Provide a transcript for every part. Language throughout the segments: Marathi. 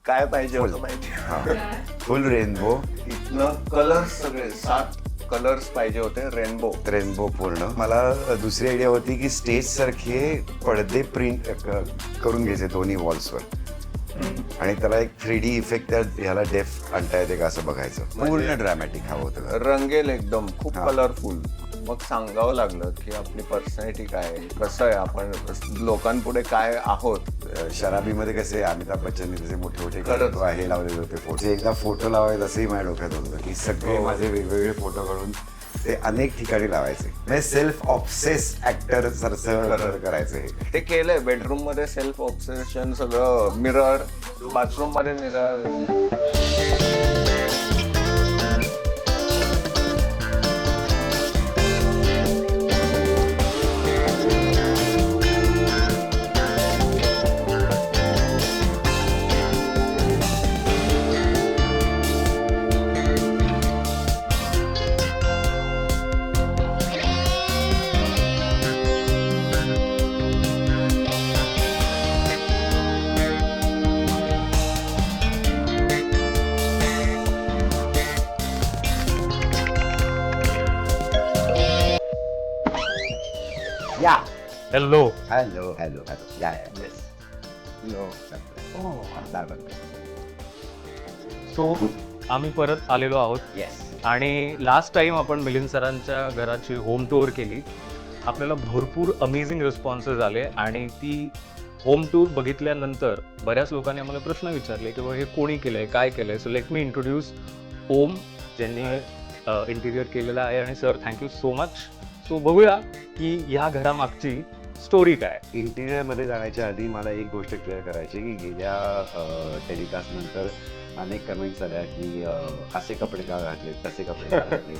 काय पाहिजे होतं माहिती? फुल रेनबो. इथनं कलर्स सगळे 7 कलर्स पाहिजे होते, रेनबो. रेनबो पूर्ण. मला दुसरी आयडिया होती की स्टेज सारखे पडदे प्रिंट करून घ्यायचे दोन्ही वॉल्सवर आणि त्याला एक 3D इफेक्ट त्या ह्याला डेफ आणता येते का असं बघायचं. पूर्ण ड्रॅमॅटिक हवं होतं. रंगेल एकदम, खूप कलरफुल. मग सांगावं लागलं की आपली पर्सनॅलिटी काय आहे, कसं आहे, आपण लोकांपुढे काय आहोत. शराबीमध्ये कसे अमिताभ बच्चननी तसे मोठे मोठे खरंच. हे लावलेले होते फोटो. एकदा फोटो लावायचे असंही माझ्या डोक्यात होतं की सगळे माझे वेगवेगळे फोटो काढून ते अनेक ठिकाणी लावायचे. म्हणजे सेल्फ ऑब्सेस ऍक्टर सारखं करायचं. ते केलंय बेडरूम मध्ये, सेल्फ ऑब्सेशन सगळं. मिरर, बाथरूम मध्ये मिरर. या हॅलो. हॅलो हॅलो हॅलो या सो आम्ही परत आलेलो आहोत. येस. आणि लास्ट टाइम आपण मिलिंद सरांच्या घराची होम टूर केली. आपल्याला भरपूर अमेझिंग रिस्पॉन्सेस आले आणि ती होम टूर बघितल्यानंतर बऱ्याच लोकांनी आम्हाला प्रश्न विचारले की हे कोणी केलंय, काय केलंय. सो लेट मी इंट्रोड्यूस ओम, ज्यांनी इंटिरियर केलेलं आहे. आणि sir thank you so much. So बघूया की ह्या घरामागची स्टोरी काय. इंटिरियरमध्ये जाण्याच्या आधी मला एक गोष्ट क्लिअर करायची की गेल्या टेलिकास्ट नंतर अनेक कमेंट्स आल्या की असे कपडे का घातले, तसे कपडे का घातले.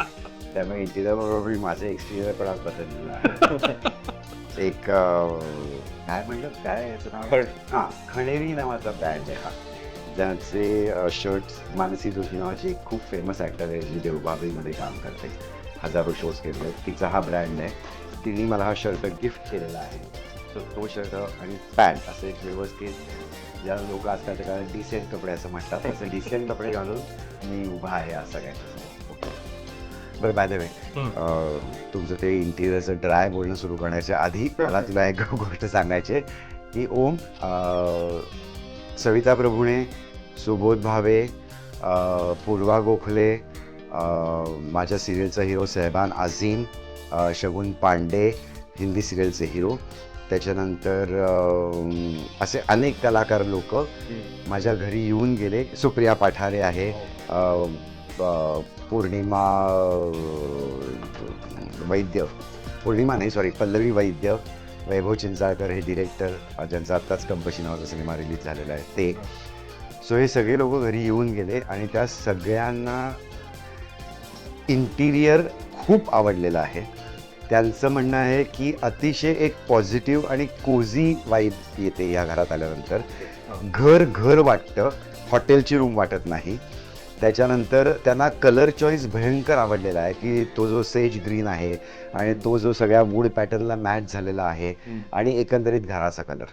त्यामुळे इंटिरियर बरोबर माझं एक्सटिरियर पण आज बदललेलं आहे. एक काय म्हणलं, काय याचं नाव, हां, खणेरी नावाचा ब्रँड आहे हा, ज्यांचे शर्ट्स मानसी जोशी नावाची एक खूप फेमस ॲक्टर आहे जी देवबाभरीमध्ये काम करते, हजारो शोज केले आहेत. तिचा हा ब्रँड आहे. तिने मला हा शर्ट गिफ्ट केलेला आहे. सो तो शर्ट आणि पॅन्ट असं एक व्यवस्थित, ज्या लोक आजकालच्या काळात डिसेंट कपडे असं म्हणतात, असं डिसेंट कपडे घालून मी उभा आहे आज सगळ्यांच्या. बरं, बाय द वे, तुमचं ते इंटिरियरचं ड्राय बोलणं सुरू करण्याच्या आधी मला तुला एक गोष्ट सांगायची आहे की ओम, सविता प्रभुणे, सुबोध भावे, पूर्वा गोखले, माझ्या सिरियलचा हिरो सहबान आझीम, शगुन पांडे हिंदी सिरियलचे हिरो, त्याच्यानंतर असे अनेक कलाकार लोक माझ्या घरी येऊन गेले. सुप्रिया पाठारे आहे, पौर्णिमा वैद्य, पौर्णिमा नाही सॉरी पल्लवी वैद्य, वैभव चिंचाळकर हे डिरेक्टर, ज्यांचा आत्ताच कंपशी नावाचा सिनेमा रिलीज झालेला आहे ते. सो हे सगळे लोक घरी येऊन गेले आणि त्या सगळ्यांना इंटिरियर खूप आवडलेलं आहे. त्यांचं म्हणणं आहे की अतिशय एक पॉझिटिव्ह आणि कोझी वाईब येते या घरात आल्यानंतर. घर वाटतं, हॉटेलची रूम वाटत नाही. त्याच्यानंतर त्यांना कलर चॉईस भयंकर आवडलेला आहे की तो जो सेज ग्रीन आहे आणि तो जो सगळ्या वूड पॅटर्नला मॅच झालेला आहे आणि एकंदरीत घराचा कलर,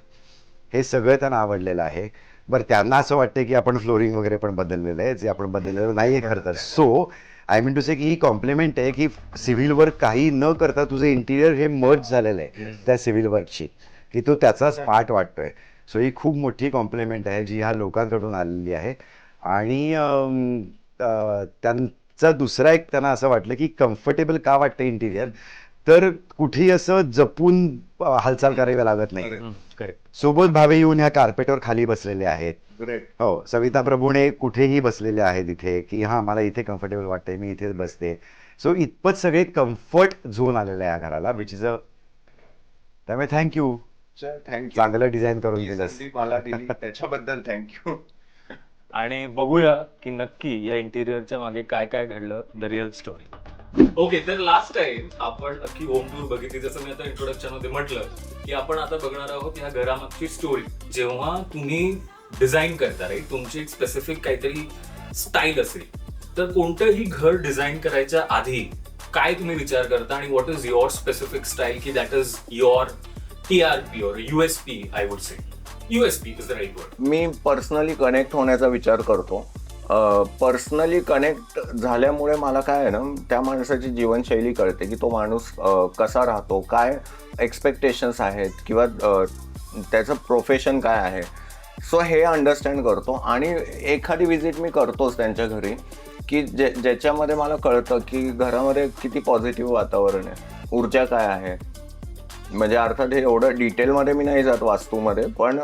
हे सगळं त्यांना आवडलेलं आहे. बरं, त्यांना असं वाटतं की आपण फ्लोरिंग वगैरे पण बदललेलं आहे, जे आपण बदललेलं नाही आहे खरं तर. सो आय मीन टू से की ही कॉम्प्लिमेंट आहे की सिव्हिल वर्क काही न करता तुझं इंटिरियर हे मर्ज झालेलं आहे त्या सिव्हिल वर्कची, की तो त्याचाच पार्ट वाटतोय. सो ही खूप मोठी कॉम्प्लिमेंट आहे जी ह्या लोकांकडून आलेली आहे. आणि त्यांचा दुसरा एक त्यांना असं वाटलं की कम्फर्टेबल का वाटतं इंटिरियर, तर कुठेही असं जपून हालचाल करावी लागत नाही. सुबोध भावे येऊन ह्या कार्पेटवर खाली बसलेले आहेत. हो, सविता प्रभूने कुठेही बसलेले आहेत इथे की हां मला इथे कम्फर्टेबल वाटतंय, मी इथे बसते. सो इतपत सगळे कम्फर्ट झोन आलेलं आहे या घराला, विच इज अ, त्यामुळे थँक्यू. चांगलं डिझाईन करून दिलंस मला दिली त्याच्याबद्दल थँक्यू. आणि बघूया की नक्की या इंटिरियरच्या मागे काय काय घडलं, द रिअल स्टोरी. ओके, तर लास्ट टाइम आपण अख्खी होम टूर बघितली. जसं मी आता इंट्रोडक्शन मध्ये म्हटलं की आपण आता बघणार आहोत ह्या घरामागची स्टोरी. जेव्हा तुम्ही डिझाईन करता, राईट, तुमची एक स्पेसिफिक काहीतरी स्टाईल असेल, तर कोणतंही घर डिझाईन करायच्या आधी काय तुम्ही विचार करता आणि what is your specific style, की that is your TRP or USP, I would say. USP is the right word. मी पर्सनली कनेक्ट होण्याचा विचार करतो. पर्सनली कनेक्ट झाल्यामुळे मला काय आहे ना, त्या माणसाची जीवनशैली कळते की तो माणूस कसा राहतो, काय एक्सपेक्टेशन्स आहेत किंवा त्याचं प्रोफेशन काय आहे. सो हे अंडरस्टँड करतो आणि एखादी विजिट मी करतोच त्यांच्या घरी की ज्याच्यामध्ये मला कळतं की घरामध्ये किती पॉझिटिव्ह वातावरण आहे, ऊर्जा काय आहे. म्हणजे अर्थात हे एवढं डिटेलमध्ये मी नाही जात वास्तूमध्ये, पण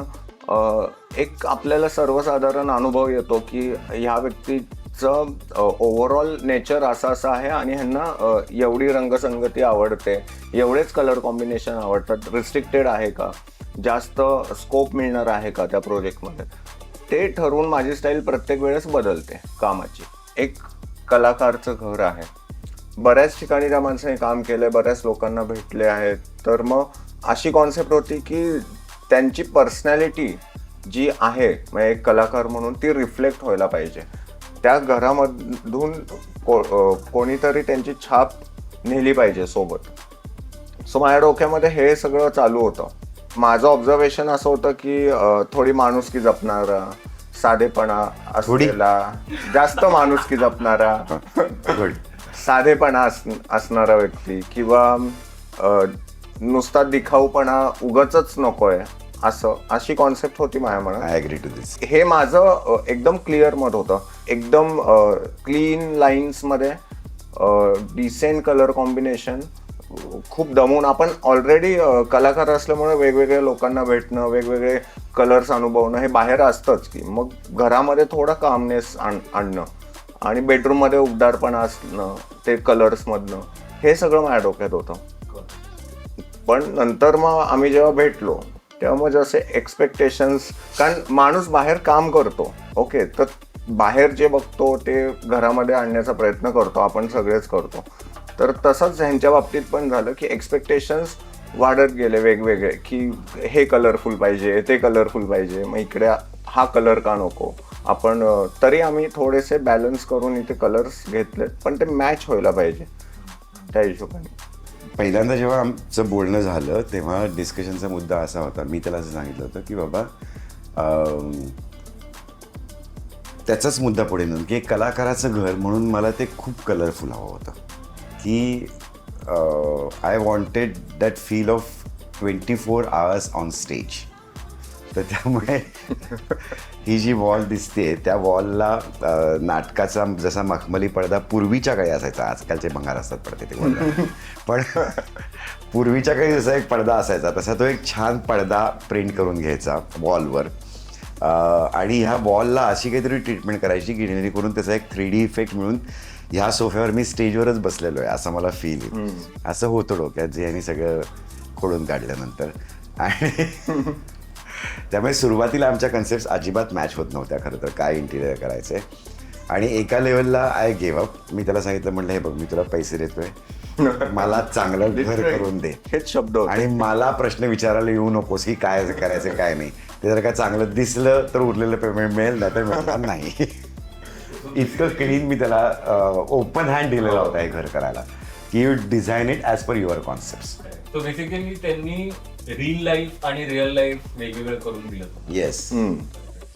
एक आपल्याला सर्वसाधारण अनुभव येतो की ह्या व्यक्तीचं ओव्हरऑल नेचर असं आहे आणि ह्यांना एवढी रंगसंगती आवडते, एवढेच कलर कॉम्बिनेशन आवडतात, रिस्ट्रिक्टेड आहे का, जास्त स्कोप मिळणार आहे का त्या प्रोजेक्टमध्ये, ते ठरवून माझी स्टाईल प्रत्येक वेळेस बदलते कामाची. एक कलाकारचं घर आहे, बऱ्याच ठिकाणी त्या माणसाने काम केलंय, बऱ्याच लोकांना भेटले आहेत, तर मग अशी कॉन्सेप्ट होती की त्यांची पर्सनॅलिटी जी आहे म्हणजे एक कलाकार म्हणून ती रिफ्लेक्ट व्हायला पाहिजे. त्या घरामधून कोणीतरी त्यांची छाप नेली पाहिजे सोबत. सो माझ्या डोक्यामध्ये हे सगळं चालू होतं. माझं ऑब्झर्वेशन असं होतं की थोडी माणुसकी जपणारा, साधेपणा असलेला, जास्त माणुसकी जपणारा, साधेपणा असणारा व्यक्ती किंवा नुसता दिखाऊपणा उगाचच नकोय अशी कॉन्सेप्ट होती माझ्या मनात. आय ॲग्री टू दिस. हे माझं एकदम क्लिअर मत होतं. एकदम क्लीन लाईन्समध्ये डिसेंट कलर कॉम्बिनेशन, खूप दमून आपण ऑलरेडी कलाकार असल्यामुळे वेगवेगळ्या लोकांना भेटणं, वेगवेगळे कलर्स अनुभवणं हे बाहेर असतंच की, मग घरामध्ये थोडा कामनेस आणणं आणि बेडरूममध्ये उबदारपणा असणं ते कलर्समधनं, हे सगळं माझ्या डोक्यात होतं. पण नंतर मग आम्ही जेव्हा भेटलो तेव्हा मग जसे एक्सपेक्टेशन्स, कारण माणूस बाहेर काम करतो, ओके, तर बाहेर जे बघतो ते घरामध्ये आणण्याचा प्रयत्न करतो, आपण सगळेच करतो. तर तसंच ह्यांच्या बाबतीत पण झालं की एक्सपेक्टेशन्स वाढत गेले वेगवेगळे, की हे कलरफुल पाहिजे, ते कलरफुल पाहिजे, मग इकडे हा कलर का नको. आपण तरी आम्ही थोडेसे बॅलन्स करून इथे कलर्स घेतलेत, पण ते मॅच व्हायला पाहिजे त्या हिशोबाने. पहिल्यांदा जेव्हा आमचं बोलणं झालं तेव्हा डिस्कशनचा मुद्दा असा होता, मी त्याला असं सांगितलं होतं की बाबा त्याचाच मुद्दा पुढे नेऊन की एक कलाकाराचं घर म्हणून मला ते खूप कलरफुल हवं होतं, की I wanted that feel of 24 hours on stage. तर त्यामुळे ही जी वॉल दिसते त्या वॉलला नाटकाचा जसा मखमली पडदा पूर्वीच्या काळी असायचा, आजकालचे भंगार असतात पडते ते वॉल, पण पूर्वीच्या काळी जसा एक पडदा असायचा तसा तो एक छान पडदा प्रिंट करून घ्यायचा वॉलवर आणि ह्या वॉलला अशी काहीतरी ट्रीटमेंट करायची की जेणेकरून त्याचा एक 3D इफेक्ट मिळून ह्या सोफ्यावर मी स्टेजवरच बसलेलो आहे असं मला फील येईल. असं होतं डोक्यात जे यांनी सगळं खोडून काढल्यानंतर. आणि त्यामुळे सुरुवातीला आमच्या कन्सेप्ट अजिबात मॅच होत नव्हत्या खरं तर, काय इंटिरियर करायचं आहे. आणि एका लेवलला आय गेव अप. मी त्याला सांगितलं, म्हटलं हे बघ मी तुला पैसे देतोय, मला चांगलं घर करून दे, हेच शब्द होते. आणि मला प्रश्न विचारायला येऊ नकोस की काय करायचं काय नाही. ते जर काय चांगलं दिसलं तर उरलेलं पेमेंट मिळेल, नाही तर मिळणार नाही. इतकं क्लीन मी त्याला ओपन हँड दिलेला होता हे घर करायला, की you design it as per your concept. तो बेसिकली त्यांनी रिअल लाईफ आणि रिअल लाईफ वेगवेगळं करून दिलं. Yes,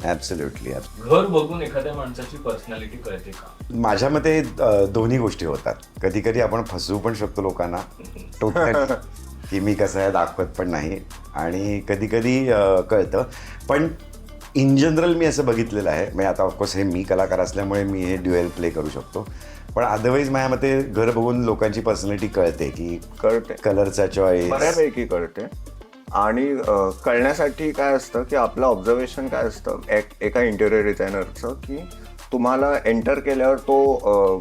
absolutely. घर बघून एखाद्या माणसाची पर्सनॅलिटी कळते का? माझ्या मते दोन्ही गोष्टी होतात. कधी कधी आपण फसवू पण शकतो लोकांना टोटल की मी कसं आहे दाखवत पण नाही, आणि कधी कधी कळतं. पण इन जनरल मी असं बघितलेलं आहे, म्हणजे आता ऑफकोर्स हे मी कलाकार असल्यामुळे मी हे ड्युएल प्ले करू शकतो, पण अदरवाईज माझ्या मते घर बघून लोकांची पर्सनॅलिटी कळते, की कळते, कलरचा चॉईस बऱ्यापैकी कळते. आणि कळण्यासाठी काय असतं की आपलं ऑब्झर्वेशन काय असतं एका इंटेरियर डिझायनरचं, की तुम्हाला एंटर केल्यावर तो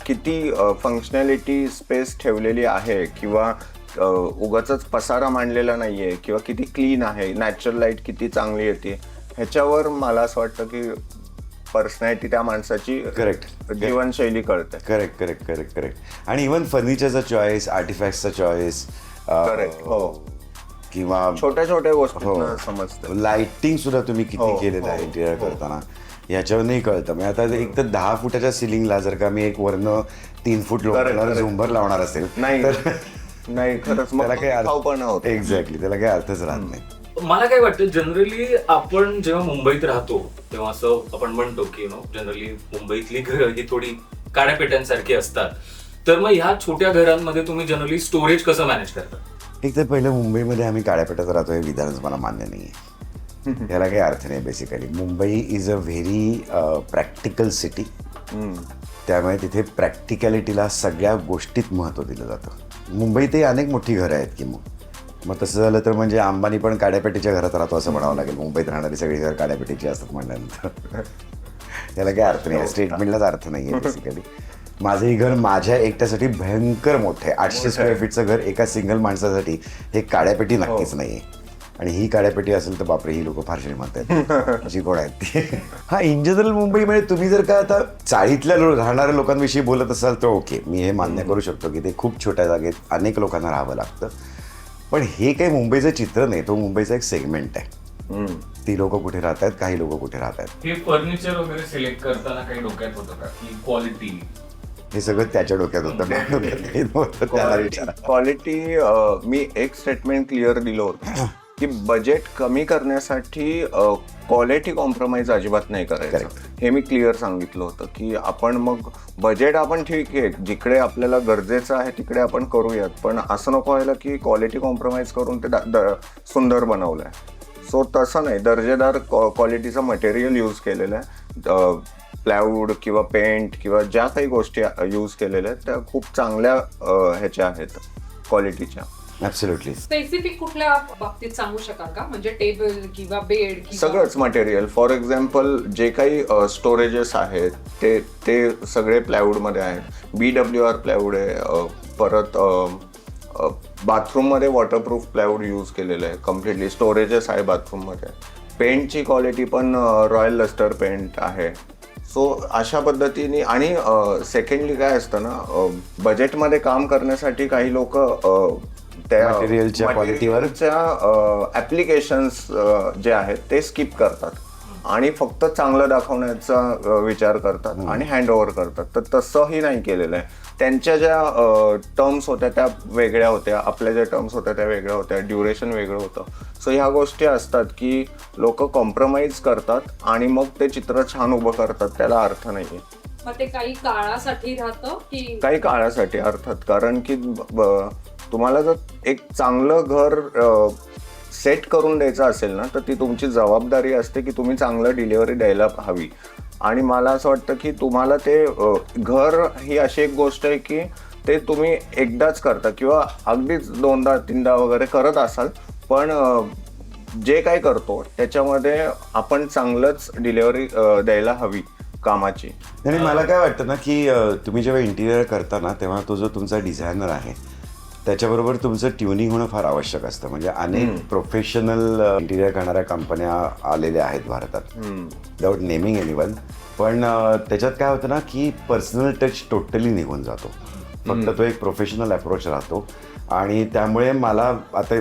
किती फंक्शनॅलिटी स्पेस ठेवलेली आहे किंवा उगाचच पसारा मांडलेला नाही आहे किंवा किती क्लीन आहे, नॅचरल लाईट किती चांगली येते, ह्याच्यावर मला असं वाटतं की पर्सनॅलिटी त्या माणसाची करेक्ट जीवनशैली कळते. Correct correct correct correct. आणि इव्हन फर्निचरचा चॉईस, आर्टिफॅक्ट्सचा चॉईस, करेक्ट, हो, किंवा छोट्या छोट्या गोष्टी समजतं. लाइटिंग सुद्धा तुम्ही किती केलेलं आहे इंटिरियर करताना याच्यावरही कळतं. म्हणजे आता एक तर 10 फुटाच्या सिलिंगला जर का मी एक वरनं 3 फूट लोकांना झुंबर लावणार असेल नाही तर नाही, खरंच त्याला काही पण अर्थ, एक्झॅक्टली, त्याला काही अर्थच राहत नाही. मला काय वाटतं जनरली आपण जेव्हा मुंबईत राहतो तेव्हा असं आपण म्हणतो की जनरली मुंबईतली घरं ही थोडी काड्यापेट्यांसारखी असतात. तर मग ह्या छोट्या घरांमध्ये तुम्ही जनरली स्टोरेज कसं मॅनेज करता? एक तर पहिलं मुंबईमध्ये आम्ही काड्यापेटात राहतो हे विधानच मला मान्य नाही आहे. याला काही अर्थ नाही. Basically Mumbai is a very practical city. त्यामुळे तिथे प्रॅक्टिकॅलिटीला सगळ्या गोष्टीत महत्त्व दिलं जातं. मुंबईतही अनेक मोठी घरं आहेत की मग तसं झालं तर म्हणजे अंबानी पण काड्यापेटीच्या घरात राहतो असं म्हणावं लागेल. मुंबईत राहणारी सगळी घर काड्यापेटीची असतात म्हणल्यानंतर त्याला काही अर्थ नाही आहे. स्टेटमेंटलाच अर्थ नाही आहे बेसिकली. माझंही घर माझ्या एकट्यासाठी भयंकर मोठं आहे. 800 स्क्वेअर फीटचं घर एका सिंगल माणसासाठी हे काड्यापेटी नक्कीच नाही आहे. आणि ही काड्यापेटी असेल तर बापरे ही लोक फार श्रीमंत आहेत अशी कोण आहेत ती. हा इन जनरल मुंबईमध्ये तुम्ही जर का आता चाळीतल्या राहणाऱ्या लोकांविषयी बोलत असाल तर ओके, मी हे मान्य करू शकतो की ते खूप छोट्या जागेत अनेक लोकांना राहावं लागतं. पण हे काही मुंबईचं चित्र नाही, तो मुंबईचा एक सेगमेंट आहे. ती लोक कुठे राहत आहेत, काही लोक कुठे राहत आहेत. हे फर्निचर वगैरे सिलेक्ट करताना काही डोक्यात होतं का की क्वालिटी? हे सगळं त्याच्या डोक्यात होतं. त्याला विचारा. क्वालिटी मी एक स्टेटमेंट क्लिअर दिलं होतं की बजेट कमी करण्यासाठी क्वालिटी कॉम्प्रोमाइज अजिबात नाही करायचं. हे मी क्लिअर सांगितलं होतं की आपण मग बजेट आपण ठीक आहे, जिकडे आपल्याला गरजेचं आहे तिकडे आपण करूयात, पण असं नको व्हायला की क्वालिटी कॉम्प्रोमाइज करून ते सुंदर बनवलं आहे. सो तसं नाही, दर्जेदार क्वालिटीचं मटेरियल यूज केलेलं आहे. प्लायवूड किंवा पेंट किंवा ज्या काही गोष्टी यूज केलेल्या आहेत त्या खूप चांगल्या ह्याच्या आहेत, क्वालिटीच्या. ॲब्सोल्युटली. स्पेसिफिक कुठल्या बाबतीत सांगू शकाल का? म्हणजे टेबल किंवा बेड सगळंच मटेरियल. फॉर एक्झाम्पल जे काही स्टोरेजेस आहेत ते सगळे प्लायवूडमध्ये आहेत. BWR प्लायवूड आहे. परत बाथरूममध्ये वॉटरप्रूफ प्लायवूड यूज केलेलं आहे कम्प्लिटली. स्टोरेजेस आहे बाथरूममध्ये. पेंटची क्वालिटी पण रॉयल लस्टर पेंट आहे. सो अशा पद्धतीने. आणि सेकंडली काय असतं ना, बजेटमध्ये काम करण्यासाठी काही लोक त्या मटेरियलच्या क्वालिटीवरच्या ॲप्लिकेशन्स जे आहेत ते स्किप करतात आणि फक्त चांगलं दाखवण्याचा विचार करतात आणि हँडओव्हर करतात. तर तसंही नाही केलेलं आहे. त्यांच्या ज्या टर्म्स होत्या त्या वेगळ्या होत्या, आपल्या ज्या टर्म्स होत्या त्या वेगळ्या होत्या, ड्युरेशन वेगळं होतं. सो ह्या गोष्टी असतात की लोक कॉम्प्रोमाइज करतात आणि मग ते चित्र छान उभं करतात. त्याला अर्थ नाही आहे. मग ते काही काळासाठी राहतं की काही काळासाठी अर्थात. कारण की तुम्हाला जर एक चांगलं घर सेट करून द्यायचं असेल ना तर ती तुमची जबाबदारी असते की तुम्ही चांगलं डिलिव्हरी द्यायला हवी. आणि मला असं वाटतं की तुम्हाला ते घर ही अशी एक गोष्ट आहे की ते तुम्ही एकदाच करता किंवा अगदीच 2दा 3दा वगैरे करत असाल, पण जे काय करतो त्याच्यामध्ये आपण चांगलंच डिलिव्हरी द्यायला हवी कामाची. आणि मला काय वाटतं ना की तुम्ही जेव्हा इंटिरियर करता ना तेव्हा तो जो तुमचा डिझायनर आहे त्याच्याबरोबर तुमचं ट्युनिंग होणं फार आवश्यक असतं. म्हणजे अनेक प्रोफेशनल इंटिरियर करणाऱ्या कंपन्या आलेल्या आहेत भारतात, विदाउट नेमिंग एनीवन. पण त्याच्यात काय होतं ना की पर्सनल टच टोटली निघून जातो. फक्त तो एक प्रोफेशनल अप्रोच राहतो. आणि त्यामुळे मला आता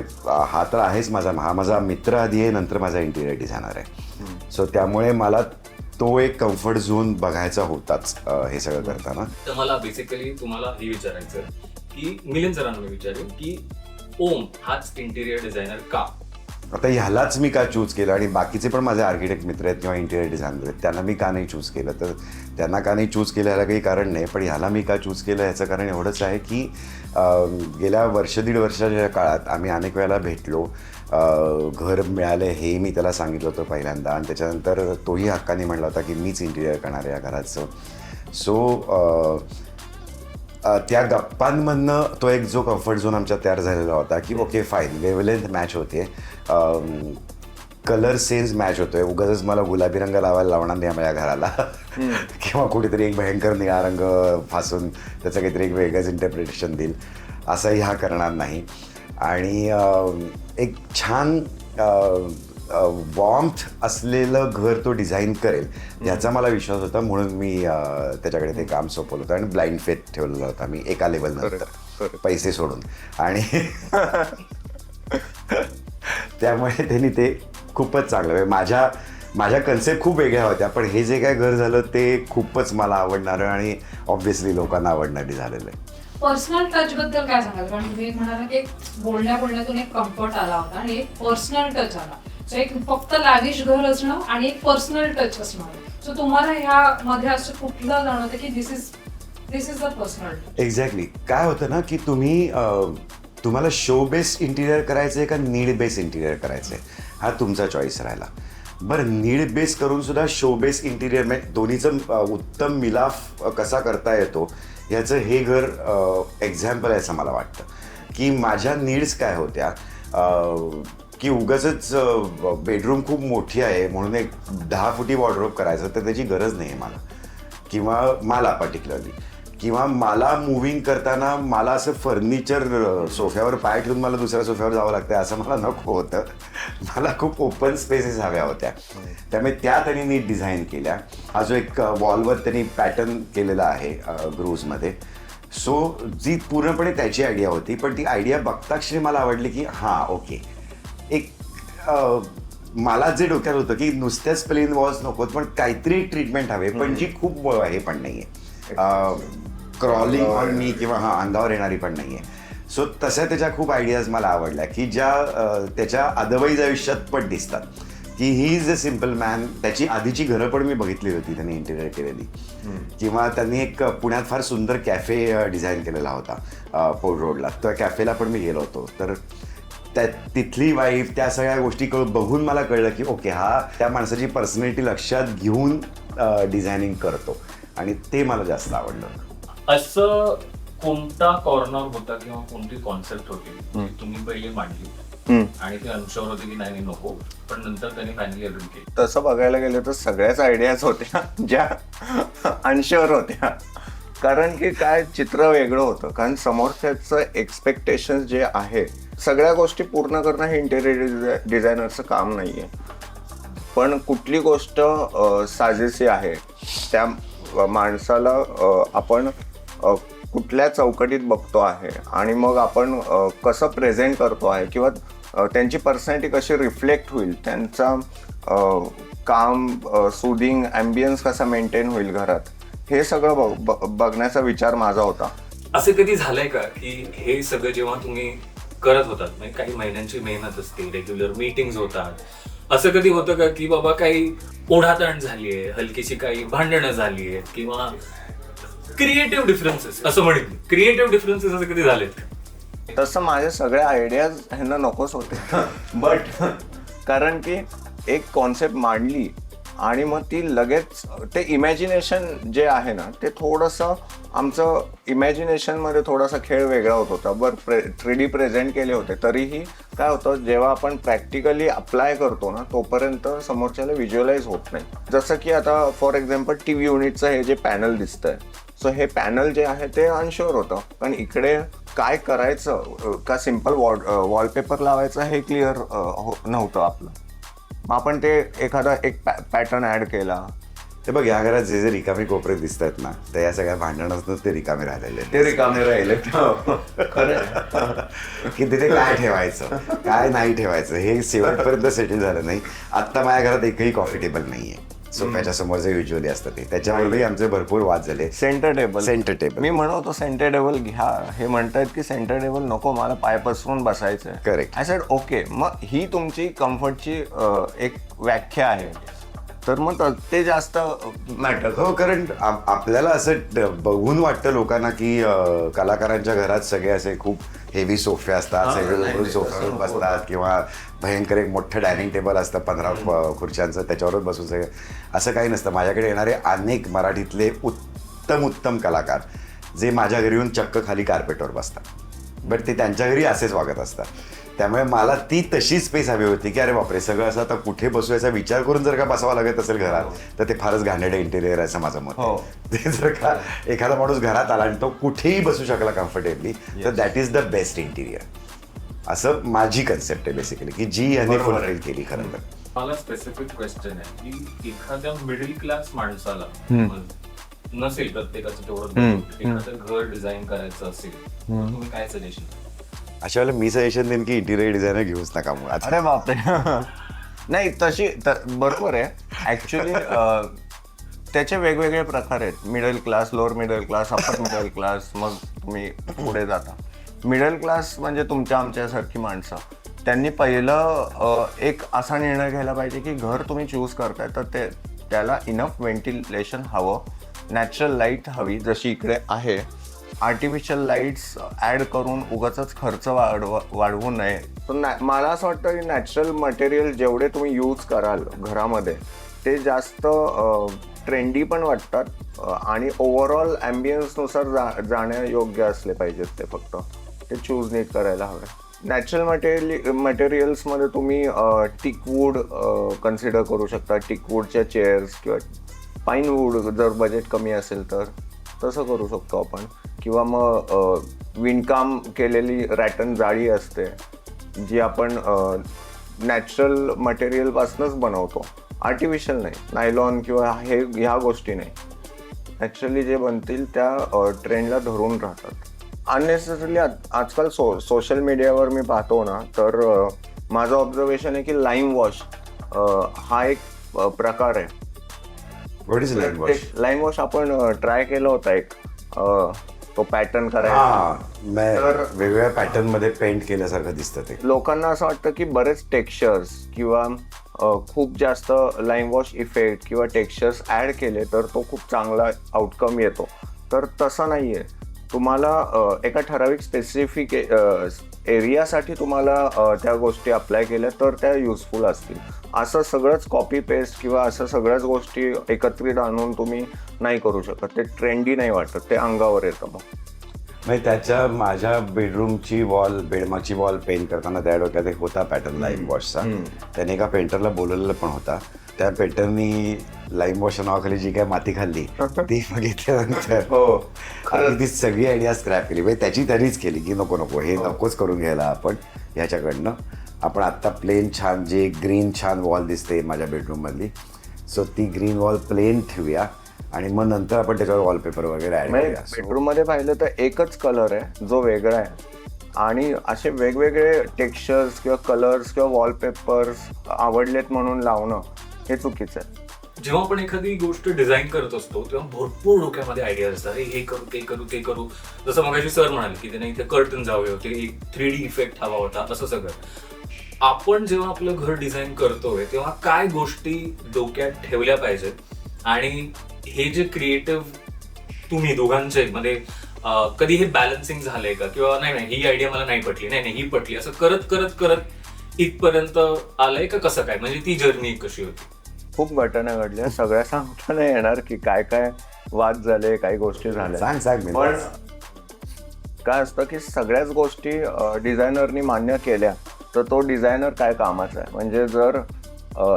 हा तर आहेच हा माझा मित्र आधी आहे, नंतर माझा इंटिरियर डिझायनर आहे. सो त्यामुळे मला तो एक कम्फर्ट झोन बघायचा होताच हे सगळं करताना. तर मला बेसिकली तुम्हाला हे विचारायचं की मिलिंद सरांना विचारेन की ओम हाच इंटिरियर डिझायनर का? आता ह्यालाच मी का चूज केलं आणि बाकीचे पण माझे आर्किटेक्ट मित्र आहेत किंवा इंटिरियर डिझायनर आहेत त्यांना मी का नाही चूज केलं, तर त्यांना का नाही चूज केलं ह्याला काही कारण नाही. पण ह्याला मी का चूज केलं ह्याचं कारण एवढंच आहे की गेल्या 1-1.5 वर्षाच्या काळात आम्ही अनेक वेळेला भेटलो. घर मिळालं हे मी त्याला सांगितलं होतं पहिल्यांदा आणि त्याच्यानंतर तोही हक्काने म्हणला होता की मीच इंटिरियर करणार आहे या घराचं. सो त्या गप्पांमधनं तो एक जो कम्फर्ट झोन आमच्या तयार झालेला होता की ओके फाईन, वेवलेंथ मॅच होते, कलर सेन्स मॅच होतोय. उगाच मला गुलाबी रंग लावायला लावणार नाही माझ्या घराला किंवा कुठेतरी एक भयंकर निळा रंग फासून त्याचं काहीतरी एक वेगळंच इंटरप्रिटेशन देईल असंही हा करणार नाही. आणि एक छान वॉर्मथ असलेलं घर तो डिझाईन करेल ह्याचा मला विश्वास होता. म्हणून मी त्याच्याकडे ते काम सोपवलं होतं आणि ब्लाइंड फेथ ठेवलेला होता मी एका लेवलनंतर पैसे सोडून. आणि त्यामुळे त्यांनी ते खूपच चांगलं, माझ्या कन्सेप्ट खूप वेगळ्या होत्या, पण हे जे काय घर झालं ते खूपच मला आवडणारं आणि ऑब्व्हियसली लोकांना आवडणारी झालेलं आहे. पर्सनल टच बद्दल काय सांगाल? कारण तुम्ही म्हणाला की एक बोलण्यातून एक कम्फर्ट आला होता आणि एक पर्सनल टच आला. सो एक फक्त लॅविश घर असणं आणि एक पर्सनल टच असणं. सो तुम्हाला ह्यामध्ये असं कुठलं जाणवतं की this is the personal touch? Exactly. काय होतं ना की तुम्हाला शो बेस्ड इंटिरियर करायचंय का नीड बेस्ड इंटिरियर करायचंय हा तुमचा चॉईस राहिला. बरं, नीड बेस करून सुद्धा शो बेस्ड इंटिरियर म्हणजे दोन्हीचं उत्तम मिलाफ कसा करता येतो याचं हे घर एक्झाम्पल आहे असं मला वाटतं. की माझ्या नीड्स काय होत्या की उगाचच बेडरूम खूप मोठी आहे म्हणून एक 10 फुटी वॉर्डरोब करायचं तर त्याची गरज नाही आहे मला, किंवा मला पर्टिक्युलरली, किंवा मला मुव्हिंग करताना मला असं फर्निचर सोफ्यावर पाय ठेवून मला दुसऱ्या सोफ्यावर जावं लागतं असं मला नको होतं. मला खूप ओपन स्पेसेस हव्या होत्या. त्यामुळे त्या त्यांनी नीट डिझाईन केल्या. हा जो एक वॉलवर त्यांनी पॅटर्न केलेला आहे ग्रूव्जमध्ये, सो जी पूर्णपणे त्याची आयडिया होती. पण ती आयडिया बघताक्षणी मला आवडली की हां ओके, एक मला जे डोक्यात होतं की नुसत्याच प्लेन वॉल्स नकोत पण काहीतरी ट्रीटमेंट हवे, पण जी खूप हे पण नाही आहे क्रॉलिंग ऑन मी किंवा अंगावर येणारी पण नाही आहे. सो तशा त्याच्या खूप आयडियाज मला आवडल्या की ज्या त्याच्या अदरवाईज आयुष्यात पण दिसतात. की he is a simple man. त्याची आधीची घरं पण मी बघितली होती त्यांनी इंटिरियर केलेली, किंवा त्यांनी एक पुण्यात फार सुंदर कॅफे डिझाईन केलेला होता पोर्ट रोडला. त्या कॅफेला पण मी गेलो होतो. तर तिथली वाईफ त्या सगळ्या गोष्टी बघून मला कळलं की ओके, हा त्या माणसाची पर्सनॅलिटी लक्षात घेऊन डिझायनिंग करतो आणि ते मला जास्त आवडलं. असं कोणता कॉर्नर होता किंवा कोणती कॉन्सेप्ट होती जी तुम्ही पहिले मांडली आणि ते अनशोर होते की नाही नको, पण नंतर त्यांनी फायनली अग्री केली? तसं बघायला गेलं तर सगळ्याच आयडियाज होत्या ज्या अनश्युअर होत्या. कारण की काय चित्र वेगळं होतं. कारण समोरच्याचं एक्सपेक्टेशन जे आहे सगळ्या गोष्टी पूर्ण करणं हे इंटेरियर डिझायनरचं काम नाही आहे. पण कुठली गोष्ट साजेशी आहे त्या माणसाला आपण कुठल्या चौकटीत बघतो आहे आणि मग आपण कसं प्रेझेंट करतो आहे, किंवा त्यांची पर्सनॅलिटी कशी रिफ्लेक्ट होईल, त्यांचा काम सुदिंग ॲम्बियन्स कसा मेंटेन होईल घरात, हे सगळं बघण्याचा विचार माझा होता. असं कधी झालंय का की हे सगळं जेव्हा तुम्ही करत होतात, म्हणजे काही महिन्यांची मेहनत असते, रेग्युलर मीटिंग्स होतात, असं कधी होतं का की बाबा काही ओढाताण झालीये, हलकीशी काही भांडणं झाली आहेत, किंवा क्रिएटिव्ह डिफरन्सेस असं म्हणेल, क्रिएटिव्ह डिफरन्सेस असं कधी झालेत? तसं माझ्या सगळ्या आयडियाज ह्यांना नकोच होते. बट कारण की एक कॉन्सेप्ट मांडली आणि मग ती लगेच ते इमॅजिनेशन जे आहे ना ते थोडंसं आमचं इमॅजिनेशनमध्ये थोडासा खेळ वेगळा होत होता. बरं 3D प्रेझेंट केले होते तरीही काय होतं, जेव्हा आपण प्रॅक्टिकली अप्लाय करतो ना तोपर्यंत समोरच्याला व्हिज्युअलाइज होत नाही. जसं की आता फॉर एक्झाम्पल TV युनिटचं हे जे पॅनल दिसतंय, सो हे पॅनल जे आहे ते अनश्युअर होतं. पण इकडे काय करायचं, का सिम्पल वॉलपेपर लावायचं हे क्लिअर नव्हतं आपलं. मग आपण ते एखादा एक पॅटर्न ॲड केला. ते बघ, या घरात जे जे रिकामे कोपरे दिसत आहेत ना, तर या सगळ्या भांडणातून ते रिकामे राहिलेले आहेत. ते रिकामे राहिले. की तिथे काय ठेवायचं काय नाही ठेवायचं हे शेवटपर्यंत सेटल झालं नाही. आत्ता माझ्या घरात एकही कॉफी टेबल नाहीये. सोफ्याच्या समोर जे युजली असतं ते, त्याच्यावरही आमचे भरपूर वाद झाले. सेंटर टेबल मी म्हणतो सेंटर टेबल घ्या, हे म्हणतायत की सेंटर टेबल नको, मला पाय पसरून बसायचंय. Correct. आय सेड ओके, मग ही तुमची कम्फर्टची एक व्याख्या आहे, तर मग ते जास्त मॅटर. हो, कारण आपल्याला असं बघून वाटतं लोकांना की कलाकारांच्या घरात सगळे असे खूप हेवी सोफे असतात, सगळे सोफ्यावर बसतात, किंवा भयंकर एक मोठं डायनिंग टेबल असतं 15 खुर्च्यांचं, त्याच्यावरच बसून सगळं. असं काही नसतं. माझ्याकडे येणारे अनेक मराठीतले उत्तम कलाकार जे माझ्या घरी येऊन चक्क खाली कार्पेटवर बसतात, बट ते त्यांच्या घरी असेच वागत असतात. त्यामुळे मला ती तशी स्पेस हवी होती की अरे बापरे, सगळं असं आता कुठे बसू याचा विचार करून जर का बसावं लागत असेल घरात, तर ते फारच घाणेरडं इंटेरियर असं माझं मत आहे. ते जर का एखादा माणूस घरात आला आणि तो कुठेही बसू शकला कम्फर्टेबली, तर that is the best interior. असं माझी कन्सेप्ट आहे बेसिकली, की जी यांनी फुलफिल केली. खरं तर मला स्पेसिफिक क्वेश्चन आहे की एखाद्या मिडल क्लास माणसाला नसेल प्रत्येकाचं तेवढं, एखादं घर डिझाईन करायचं असेल, तर तुम्ही काय सजेशन? अशा वेळेला मी सजेशन देईन की इंटिरियर डिझायनर घेऊच नका मुळात. अरे बापरे. नाही, तशी बरोबर आहे ऍक्च्युली. त्याचे वेगवेगळे प्रकार आहेत. Middle class, lower middle class, upper middle class, मग तुम्ही पुढे जाता. मिडल क्लास म्हणजे तुमच्या आमच्यासारखी माणसं. त्यांनी पहिलं एक असा निर्णय घ्यायला पाहिजे की घर तुम्ही चूज करताय तर त्याला इनफ व्हेंटिलेशन हवं, नॅचरल लाईट हवी जशी इकडे आहे. आर्टिफिशियल लाईट्स ॲड करून उगाचच खर्च वाढवू नये. तर मला असं वाटतं की नॅचरल मटेरियल जेवढे तुम्ही यूज कराल घरामध्ये ते जास्त ट्रेंडी पण वाटतात आणि ओव्हरऑल ॲम्बियन्सनुसार जाण्यायोग्य असले पाहिजेत. ते फक्त ते चूज नीट करायला हवे. नॅचरल मटेरियल्समध्ये तुम्ही टिकवूड कन्सिडर करू शकता. टिकवूडच्या चेअर्स किंवा पाईन वूड जर बजेट कमी असेल तर तसं करू शकतो आपण. किंवा मग विणकाम केलेली रॅटन जाळी असते जी आपण नॅचरल मटेरियलपासूनच बनवतो, आर्टिफिशियल नाही. नायलॉन किंवा ह्या गोष्टी नाही. ॲक्च्युअली जे बनतील त्या ट्रेंडला धरून राहतात. अननेसेसरली आजकाल सोशल मीडियावर मी पाहतो ना तर माझं ऑब्झर्वेशन आहे की लाईम वॉश हा एक प्रकार आहे. What is lime wash? Lime wash आपण ट्राय केला होता एक तो पॅटर्न करायचा. तर वेगवेगळ्या पॅटर्न मध्ये पेंट केल्यासारखं दिसतं ते. लोकांना असं वाटतं की बरेच टेक्स्चर्स किंवा खूप जास्त लाईम वॉश इफेक्ट किंवा टेक्स्चर्स ॲड केले तर तो खूप चांगला आउटकम येतो. तर तसं नाही आहे. तुम्हाला एका ठराविक स्पेसिफिक एरियासाठी तुम्हाला त्या गोष्टी अप्लाय केल्या तर त्या युजफुल असतील. असं सगळंच कॉपी पेस्ट किंवा असं सगळ्याच गोष्टी एकत्रित आणून तुम्ही नाही करू शकत. ते ट्रेंडी नाही वाटत, ते अंगावर येतं. मग म्हणजे त्याच्या माझ्या बेडरूमची बेडमाची वॉल पेंट करताना त्या डोक्यात एक होता पॅटर्न लाईम वॉशचा. त्याने एका पेंटरला बोलवलेलं पण होता. त्या पेंटरनी लाईम वॉशच्या नावाखाली जी काय माती खाल्ली ती बघितल्यानंतर ती सगळी आयडिया स्क्रॅप केली. म्हणजे त्याची तरीच केली की नको हे नकोच करून घ्यायला आपण ह्याच्याकडनं. आपण आत्ता प्लेन छान जे ग्रीन छान वॉल दिसते माझ्या बेडरूममधली, सो ती ग्रीन वॉल प्लेन ठेवूया आणि मग नंतर आपण त्याच्यावर वॉलपेपर वगैरे ॲड करूया. बेडरूममध्ये पाहिलं तर एकच कलर आहे जो वेगळा आहे आणि असे वेगवेगळे टेक्स्चर्स किंवा कलर्स किंवा वॉलपेपर्स आवडलेत म्हणून लावणं हे चुकीचं आहे. जेव्हा आपण एखादी गोष्ट डिझाईन करत असतो तेव्हा भरपूर डोक्यामध्ये आयडिया असतात. हे करू ते करू ते करू. जसं मगाशी सर म्हणाले की त्याने इथे कर्टन्स हवे होते, एक 3D इफेक्ट हवा होता, असं सगळं. आपण जेव्हा आपलं घर डिझाईन करतोय तेव्हा काय गोष्टी डोक्यात ठेवल्या पाहिजेत आणि हे जे क्रिएटिव्ह तुम्ही दोघांचे मध्ये कधी हे बॅलन्सिंग झालंय का? किंवा नाही ही आयडिया मला नाही पटली, नाही ही पटली, असं करत करत करत इथपर्यंत आलंय का? कसं काय, म्हणजे ती जर्नी कशी होती? खूप घटना घडल्या. सगळ्या सांगता नाही येणार की काय काय वाद झाले, काही गोष्टी झाल्या. सांग पण काय असतं की सगळ्याच गोष्टी डिझायनरनी मान्य केल्या तर तो डिझायनर काय कामाचा आहे. म्हणजे जर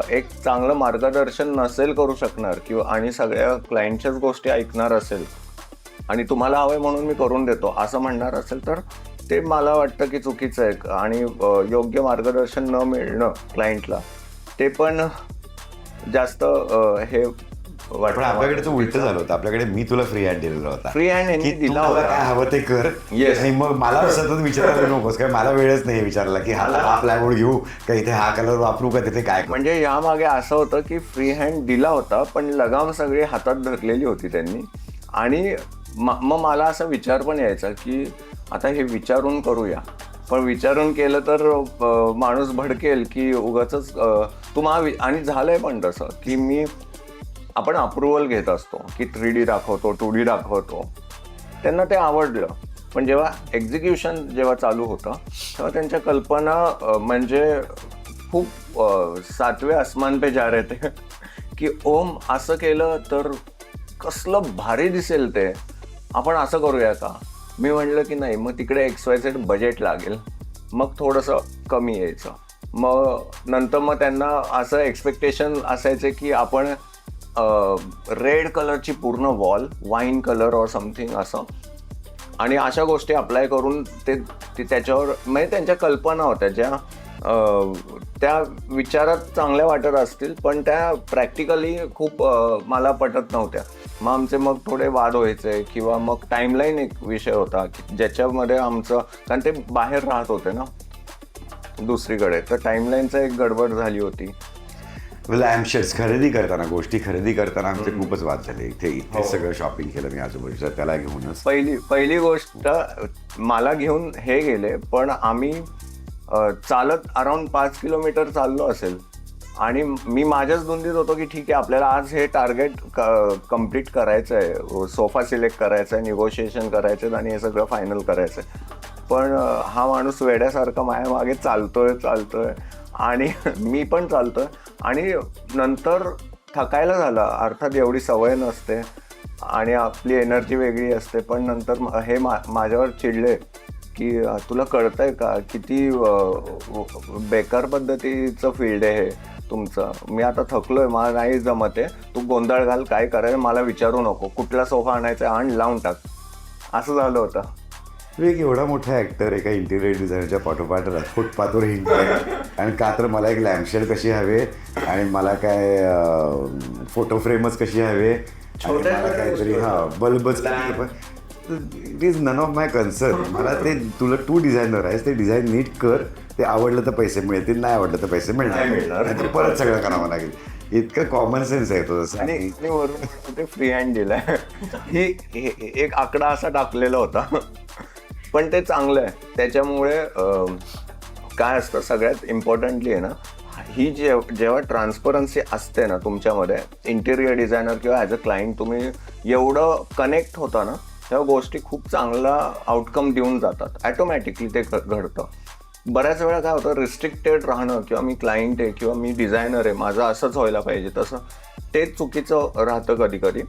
एक चांगलं मार्गदर्शन नसेल करू शकणार किंवा आणि सगळ्या क्लायंटच्याच गोष्टी ऐकणार असेल आणि तुम्हाला हवंय म्हणून मी करून देतो असं म्हणणार असेल तर ते मला वाटतं की चुकीचं आहे. आणि योग्य मार्गदर्शन न मिळणं क्लायंटला ते पण जास्त हे पण आपल्याकडे तो उलट झालं होतं. आपल्याकडे मी तुला फ्री हँड दिलेला होता. फ्री हँड यांनी दिला होता. काय हवं ते कर. Yes. आणि मग मला सतत विचारायला नकोस काय, मला वेळच नाही विचारला की हा प्लायवूड घेऊ का, इथे हा कलर वापरू का, तिथे काय. म्हणजे यामागे असं होतं की फ्री हँड दिला होता पण लगाम सगळी हातात धरलेली होती त्यांनी. आणि मग मला असा विचार पण यायचा की आता हे विचारून करूया, पण विचारून केलं तर माणूस भडकेल की उगाचच आणि झालंय पण तसं की आपण अप्रुव्हल घेत असतो की 3D दाखवतो, 2D दाखवतो, त्यांना ते आवडलं. पण जेव्हा एक्झिक्युशन जेव्हा चालू होतं तेव्हा त्यांच्या कल्पना म्हणजे खूप 7वें आसमान पे जा रहे थे की ओम असं केलं तर कसलं भारी दिसेल ते, आपण असं करूया का. मी म्हटलं की नाही, मग तिकडे XYZ बजेट लागेल, मग थोडंसं कमी यायचं. मग नंतर मग त्यांना असं एक्सपेक्टेशन असायचे की आपण रेड कलरची पूर्ण wall, wine colour or something असं, आणि अशा गोष्टी अप्लाय करून ते त्याच्यावर म्हणजे त्यांच्या कल्पना होत्या ज्या त्या विचारात चांगल्या वाटत असतील पण त्या प्रॅक्टिकली खूप मला पटत नव्हत्या. मग थोडे वाद व्हायचे किंवा मग टाईमलाईन एक विषय होता की ज्याच्यामध्ये आमचं, कारण ते बाहेर राहत होते ना दुसरीकडे, तर टाईमलाईनचा एक गडबड झाली होती. लॅम्पशेड्स खरेदी करताना आमचे खूपच वाद झाले. इथे सगळं शॉपिंग केलं मी आजूबाजूला त्याला घेऊनच. पहिली गोष्ट मला घेऊन हे गेले, पण आम्ही चालत अराउंड 5 किलोमीटर चाललो असेल आणि मी माझ्याच धुंदीत होतो की ठीक आहे आपल्याला आज हे टार्गेट कम्प्लीट करायचं आहे, सोफा सिलेक्ट करायचा आहे, निगोशिएशन करायचं आणि हे सगळं फायनल करायचं आहे. पण हा माणूस वेड्यासारखा माझ्या मागे चालतोय आणि मी पण चालतोय आणि नंतर थकायला झालं. अर्थात एवढी सवय नसते आणि आपली एनर्जी वेगळी असते, पण नंतर हे माझ्यावर चिडले की तुला कळतंय का किती बेकार पद्धतीचं फील्ड आहे हे तुमचं, मी आता थकलोय, मला नाही जमत आहे, तू गोंधळ घाल, काय करायचं मला विचारू नको, कुठला सोफा आणायचा आण, लावून टाक, असं झालं होतं. तू एक एवढा मोठा ॲक्टर एका इंटिरियर डिझायनरच्या पाठोपाठ फुटपाथवर हिंडतोय आणि का तर मला एक लॅम्पशेड कशी हवे आणि मला काय फोटो फ्रेमच कशी हवे आणि मला काहीतरी बल्बच it is none of my concern. मला ते तुला तू डिझायनर आहेस, ते डिझाईन नीट कर, ते आवडलं तर पैसे मिळतील, नाही आवडलं तर पैसे मिळणार नाही, परत सगळं करावं लागेल. इतकं कॉमन सेन्स आहे तो. आणि वरून ते फ्री हँड दिलाय. ही एक आकडा असा टाकलेला होता, पण ते चांगलं आहे. त्याच्यामुळे काय असतं सगळ्यात इम्पॉर्टंटली आहे ना, ही जेव्हा ट्रान्सपरन्सी असते ना तुमच्यामध्ये, इंटिरियर डिझायनर किंवा ॲज अ क्लायंट तुम्ही एवढं कनेक्ट होता ना, तेव्हा गोष्टी खूप चांगला आउटकम देऊन जातात. ॲटोमॅटिकली ते घडतं. बऱ्याच वेळा काय होतं, रिस्ट्रिक्टेड राहणं किंवा मी क्लायंट आहे किंवा मी डिझायनर आहे, माझं असंच व्हायला पाहिजे तसं, तेच चुकीचं राहतं कधी कधी.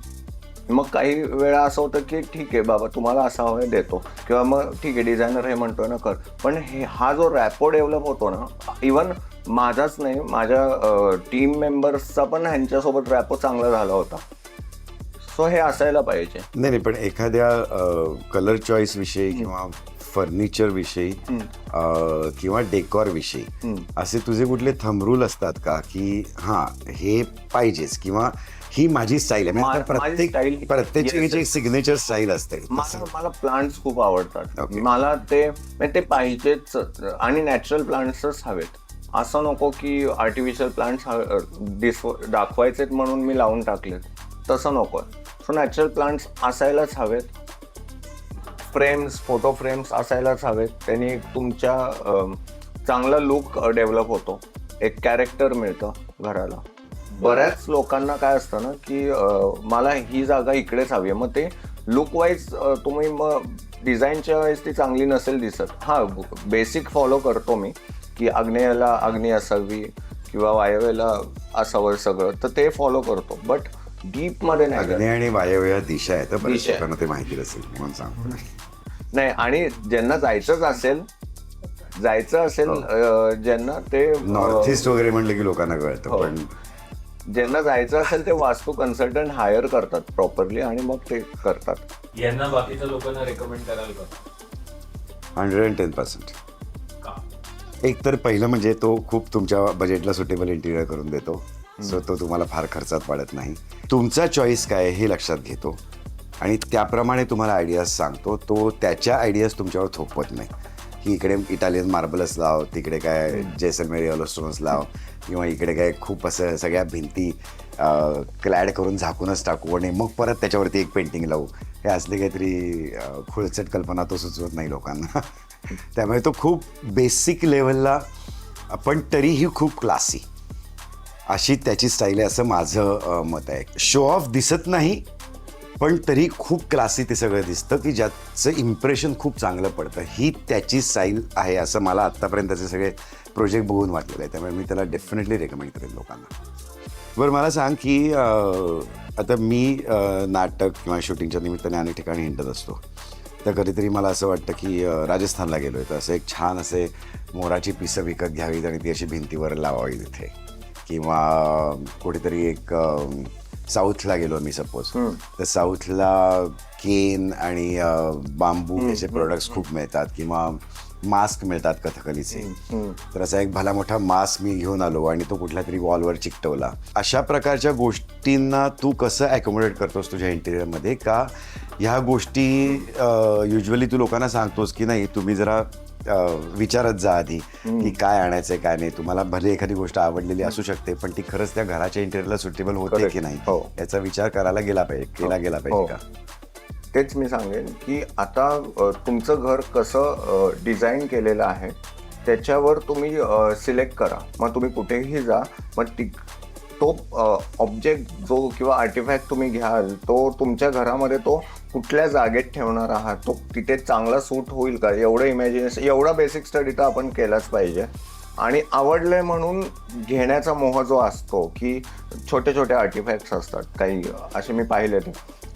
मग काही वेळा असं होतं की ठीक आहे बाबा तुम्हाला असा हवं देतो, किंवा मग ठीक आहे डिझायनर हे म्हणतोय ना कर, पण हा जो रॅपो डेव्हलप होतो ना, इवन माझाच नाही माझ्या टीम मेंबर्सचा पण ह्यांच्यासोबत रॅपो चांगला झाला होता. सो हे असायला पाहिजे. नाही पण एखाद्या कलर चॉईस विषयी किंवा फर्निचर विषयी किंवा डेकॉर विषयी असे तुझे कुठले थंब रूल असतात का की हां हे पाहिजेच किंवा ही माझी स्टाईल आहे? प्रत्येकाची एक सिग्नेचर स्टाईल असते. मला प्लांट्स खूप आवडतात. मला ते पाहिजेच आणि नॅचरल प्लांट्सच हवेत. असं नको की आर्टिफिशियल प्लांट्स दाखवायचेत म्हणून मी लावून टाकलेत, तसं नको. सो नॅचरल प्लांट्स असायलाच हवेत. फ्रेम्स, फोटो फ्रेम्स असायलाच हवेत. त्यांनी तुमच्या चांगला लुक डेव्हलप होतो, एक कॅरेक्टर मिळतं घराला. बऱ्याच लोकांना काय असतं ना की मला ही जागा इकडेच हवी आहे, मग ते लुक वाईज तुम्ही मग डिझाईनच्या वेळेस ती चांगली नसेल दिसत. हां बेसिक फॉलो करतो मी की आग्नेयाला अग्नी असावी किंवा वायव्येला असावं सगळं, तर ते फॉलो करतो. बट डीप मध्ये नाही. अग्नेय आणि वायव्य दिशा आहे, तर बऱ्याच लोकांना ते माहिती असेल म्हणून सांगतो. नाही, आणि ज्यांना जायचं असेल ज्यांना ते नॉर्थ ईस्ट वगैरे म्हणलं की लोकांना कळतं, पण ज्यांना जायचं असेल ते वास्तू कन्सल्टंट हायर करतात प्रॉपरली आणि मग ते करतात. यांना बाकीच्या लोकांना रेकमेंड कराल का? 110%. एक तर पहिलं म्हणजे तो खूप तुमच्या बजेटला सुटेबल इंटिरियर करून देतो, सो तो तुम्हाला फार खर्चात पडत नाही. तुमचा चॉईस काय हे लक्षात घेतो आणि त्याप्रमाणे तुम्हाला आयडियाज सांगतो. तो त्याच्या आयडियाज तुमच्यावर थोपवत नाही की इकडे इटालियन मार्बलच लाव, तिकडे काय जैसलमेरी येलोस्टोनच लाव, किंवा इकडे काय खूप असं सगळ्या भिंती क्लॅड करून झाकूनच टाकू आणि मग परत त्याच्यावरती एक पेंटिंग लावू. हे असले काहीतरी खुळचट कल्पना तो सुचवत नाही लोकांना. त्यामुळे तो खूप बेसिक लेवलला पण तरीही खूप क्लासी अशी त्याची स्टाईल आहे, असं माझं मत आहे. शो ऑफ दिसत नाही पण तरी खूप क्लासी ते सगळं दिसतं की ज्याचं इम्प्रेशन खूप चांगलं पडतं. ही त्याची स्टाईल आहे असं मला आत्तापर्यंतचे सगळे प्रोजेक्ट बघून वाटलेलं आहे. त्यामुळे मी त्याला डेफिनेटली रेकमेंड करेन लोकांना. बरं मला सांग की आता मी नाटक किंवा शूटिंगच्या निमित्ताने अनेक ठिकाणी हिंडत असतो, तर कधीतरी मला असं वाटतं की राजस्थानला गेलो आहे तर असं एक छान असे मोराची पिसं विकत घ्यावीत आणि ती अशी भिंतीवर लावावी तिथे, किंवा कुठेतरी एक साऊथला गेलो मी सपोज, तर साऊथला केन आणि बांबू याचे प्रोडक्ट्स खूप मिळतात, किंवा मास्क मिळतात कथकलीचे. तर असा एक भला मोठा मास्क मी घेऊन आलो आणि तो कुठल्या तरी वॉलवर चिकटवला. अशा प्रकारच्या गोष्टींना तू कसं ॲकोमोडेट करतोस तुझ्या इंटिरियरमध्ये? का ह्या गोष्टी युजली तू लोकांना सांगतोस की नाही तुम्ही जरा विचारत जा आधी की काय आणायचंय काय नाही. तुम्हाला भले एखादी गोष्ट आवडलेली असू शकते पण ती खरंच त्या घराच्या इंटेरियरला सुटेबल होते Correct. की नाही हो. याचा विचार केला गेला पाहिजे हो. का. तेच मी सांगेन की आता तुमचं घर कसं डिझाईन केलेलं आहे त्याच्यावर तुम्ही सिलेक्ट करा. मग तुम्ही कुठेही जा, मग तो ऑब्जेक्ट जो किंवा आर्टिफॅक्ट तुम्ही घ्याल तो तुमच्या घरामध्ये तो कुठल्या जागेत ठेवणार आहात, तो तिथे चांगला सूट होईल का, एवढं इमॅजिनेशन, एवढा बेसिक स्टडी तर आपण केलाच पाहिजे. आणि आवडलंय म्हणून घेण्याचा मोह जो असतो की छोटे छोटे आर्टिफॅक्ट्स असतात काही असे मी पाहिले ते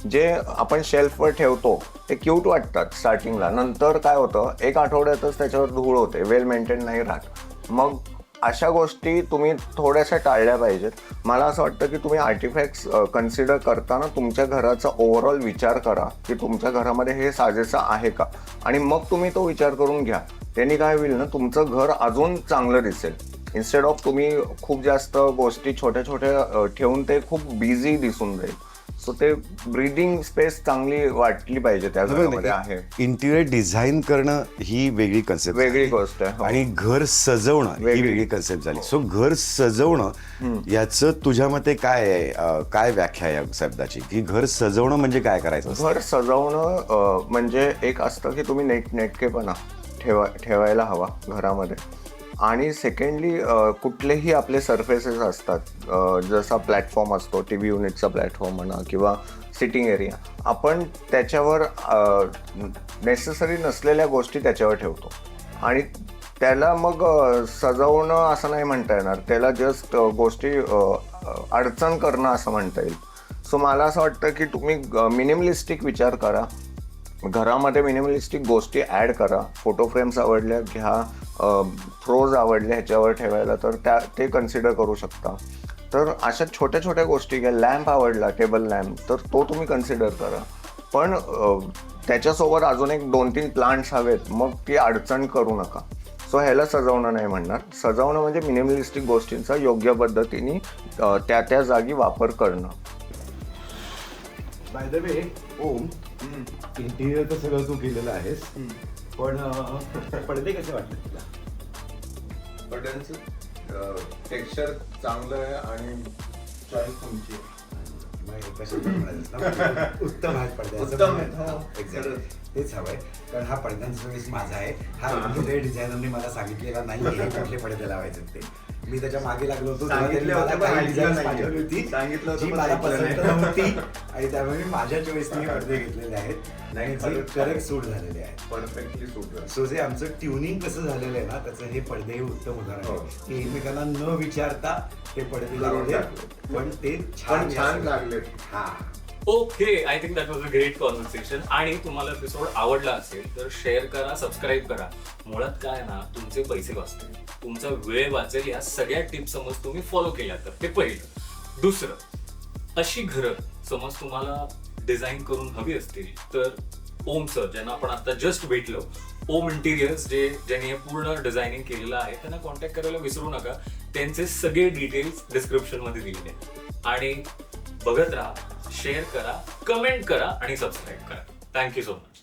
जे आपण शेल्फवर ठेवतो ते क्यूट वाटतात स्टार्टिंगला, नंतर काय होतं एक आठवड्यातच त्याच्यावर धूळ होते, वेल मेंटेन नाही राहत. मग अशा गोष्टी तुम्ही थोड्याशा टाळल्या पाहिजेत. मला असं वाटतं की तुम्ही आर्टिफॅक्ट्स कन्सिडर करताना तुमच्या घराचा ओव्हरऑल विचार करा की तुमच्या घरामध्ये हे साजेसं आहे का, आणि मग तुम्ही तो विचार करून घ्या. त्यांनी काय होईल ना, तुमचं घर अजून चांगलं दिसेल. इन्स्टेड ऑफ तुम्ही खूप जास्त गोष्टी छोट्या छोट्या ठेवून ते खूप बिझी दिसून जाईल. सो ते ब्रीदिंग स्पेस चांगली वाटली पाहिजे त्या घरामध्ये आहे. इंटिरियर डिझाईन करणं ही वेगळी कन्सेप्ट, वेगळी गोष्ट आहे. हो. आणि घर सजवणं ही वेगळी. वेगळी कन्सेप्ट झाली. सो घर सजवणं याचं तुझ्या मते काय आहे, काय व्याख्या आहे या शब्दाची, की घर सजवणं म्हणजे काय करायचं असतं? घर सजवणं म्हणजे एक असतं की तुम्ही नेटकेपणा ठेवायला हवा घरामध्ये. आणि सेकंडली कुठलेही आपले सरफेसेस असतात, जसा प्लॅटफॉर्म असतो, टी व्ही युनिटचा प्लॅटफॉर्म म्हणा किंवा सिटिंग एरिया, आपण त्याच्यावर नेसेसरी नसलेल्या गोष्टी त्याच्यावर ठेवतो आणि त्याला मग सजवणं असं नाही म्हणता येणार, त्याला जस्ट गोष्टी अडचण करणं असं म्हणता येईल. सो मला असं वाटतं की तुम्ही मिनिमलिस्टिक विचार करा, घरामध्ये मिनिमलिस्टिक गोष्टी ॲड करा. फोटो फ्रेम्स आवडल्या घ्या, थ्रोज आवडले ह्याच्यावर ठेवायला तर ते कन्सिडर करू शकता. तर अशा छोट्या छोट्या गोष्टी घ्या. लॅम्प आवडला, टेबल लॅम्प, तर तो तुम्ही कन्सिडर करा. पण त्याच्यासोबत अजून एक 2-3 प्लांट्स हवेत, मग ती अडचण करू नका. सो ह्याला सजवणं नाही म्हणणार. सजवणं म्हणजे मिनिमलिस्टिक गोष्टींचा योग्य पद्धतीने त्या जागी वापर करणं. By the way Om, interior तर सगळं तू केलेलं आहेस, पण पडदे कसे वाटले तुला? पडद्यांचं टेक्स्चर चांगलं आहे आणि चॉईस तुमची. उत्तम आहे उत्तम आहे, हो. पडद्याचं, तेच हवंय. कारण हा पडद्यांचा चॉईस माझा आहे. हा इंटिरियर डिझायनरने मला सांगितलेला नाही कुठले पडदे लावायचे ते. मी त्याच्या मागे लागलो होतो, सांगितले होते पण ऐकलं नाही. सांगितलं होतं जी पण मला ऐकलं पसंत नाही. नव्हती आणि त्यामुळे मी माझ्या चॉईसने पडदे घेतलेले आहेत नाही, आणि जे करेक्ट सूट झालेले आहेत. परफेक्टली सूट. सो जे आमचं ट्युनिंग कसं झालेलं आहे ना, त्याचं हे पडदे हे उत्तम उदाहरण हो. आहे की एकमेकांना न विचारता ते पडदे लावून लावले, टाकले. पण ते छान छान लागले. हा. Okay, I think that was a great conversation. आणि तुम्हाला एपिसोड आवडला असेल तर शेअर करा, सबस्क्राईब करा. मुळात काय ना, तुमचे पैसे वाचतील, तुमचा वेळ वाचेल. या सगळ्या टिप्स समज तुम्ही फॉलो केल्या तर ते पहिलं. दुसरं, अशी घरं समज तुम्हाला डिझाईन करून हवी असतील तर ओम सर, ज्यांना आपण आता जस्ट भेटलो, ओम इंटिरियर्स, ज्यांनी हे पूर्ण डिझायनिंग केलेलं आहे, त्यांना कॉन्टॅक्ट करायला विसरू नका. त्यांचे सगळे डिटेल्स डिस्क्रिप्शन मध्ये दिलेले आहेत. आणि बघत राहा, शेअर करा, कमेंट करा आणि सबस्क्राईब करा. Thank you so much.